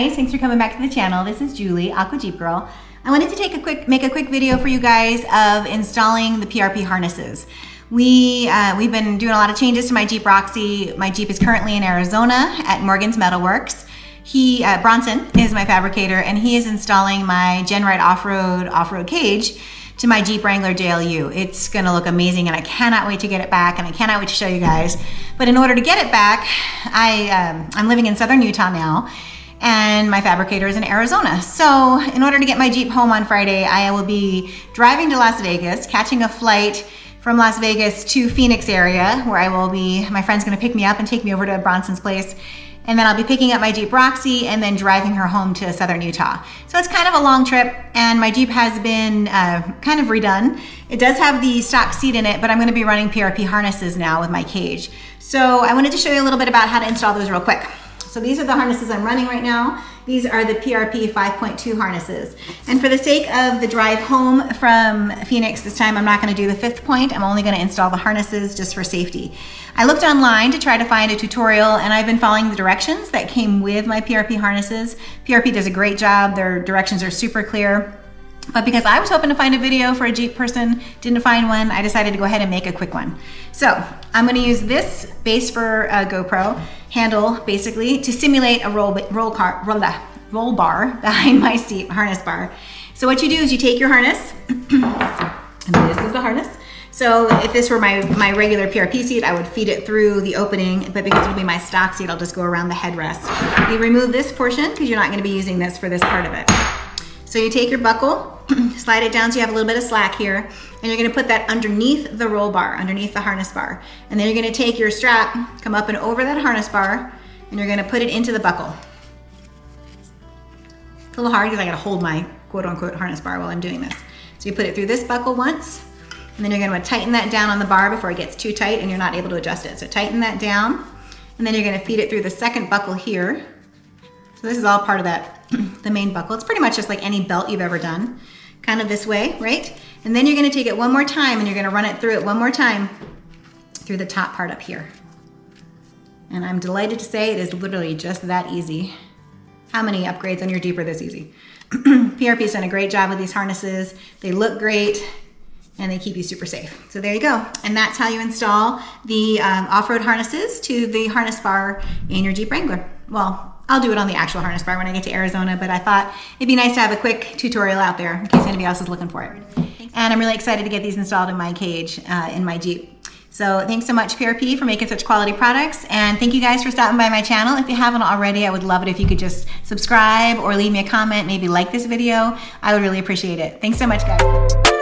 guys, thanks for coming back to the channel. This is Julie, Aqua Jeep Girl. I wanted to make a quick video for you guys of installing the PRP harnesses. We've been doing a lot of changes to my Jeep Roxy. My Jeep is currently in Arizona at Morgan's Metalworks. Bronson is my fabricator, and he is installing my Genright Offroad cage to my Jeep Wrangler JLU. It's gonna look amazing, and I cannot wait to get it back, and I cannot wait to show you guys. But in order to get it back, I'm living in southern Utah now, and my fabricator is in Arizona. So in order to get my Jeep home on Friday, I will be driving to Las Vegas, catching a flight from Las Vegas to Phoenix area, where my friend's gonna pick me up and take me over to Bronson's place. And then I'll be picking up my Jeep Roxy and then driving her home to southern Utah. So it's kind of a long trip, and my Jeep has been kind of redone. It does have the stock seat in it, but I'm gonna be running PRP harnesses now with my cage. So I wanted to show you a little bit about how to install those real quick. So these are the harnesses I'm running right now. These are the PRP 5.2 harnesses. And for the sake of the drive home from Phoenix this time, I'm not gonna do the 5th point. I'm only gonna install the harnesses just for safety. I looked online to try to find a tutorial, and I've been following the directions that came with my PRP harnesses. PRP does a great job. Their directions are super clear. But because I was hoping to find a video for a Jeep person, didn't find one, I decided to go ahead and make a quick one. So I'm gonna use this base for a GoPro handle, basically, to simulate a roll bar behind my seat, harness bar. So what you do is you take your harness, and this is the harness. So if this were my regular PRP seat, I would feed it through the opening, but because it'll be my stock seat, I'll just go around the headrest. You remove this portion because you're not gonna be using this for this part of it. So you take your buckle, slide it down so you have a little bit of slack here, and you're gonna put that underneath the roll bar, underneath the harness bar. And then you're gonna take your strap, come up and over that harness bar, and you're gonna put it into the buckle. It's a little hard because I gotta hold my quote unquote harness bar while I'm doing this. So you put it through this buckle once, and then you're gonna tighten that down on the bar before it gets too tight and you're not able to adjust it. So tighten that down, and then you're gonna feed it through the second buckle here. So this is all part of that, the main buckle. It's pretty much just like any belt you've ever done, kind of this way, right? And then you're gonna take it one more time and you're gonna run it through it one more time through the top part up here. And I'm delighted to say it is literally just that easy. How many upgrades on your Jeep are this easy? PRP's done a great job with these harnesses. They look great, and they keep you super safe. So there you go. And that's how you install the off-road harnesses to the harness bar in your Jeep Wrangler. Well, I'll do it on the actual harness bar when I get to Arizona, but I thought it'd be nice to have a quick tutorial out there in case anybody else is looking for it. And I'm really excited to get these installed in my cage in my Jeep. So thanks so much, PRP, for making such quality products. And thank you guys for stopping by my channel. If you haven't already, I would love it if you could just subscribe or leave me a comment, maybe like this video. I would really appreciate it. Thanks so much, guys.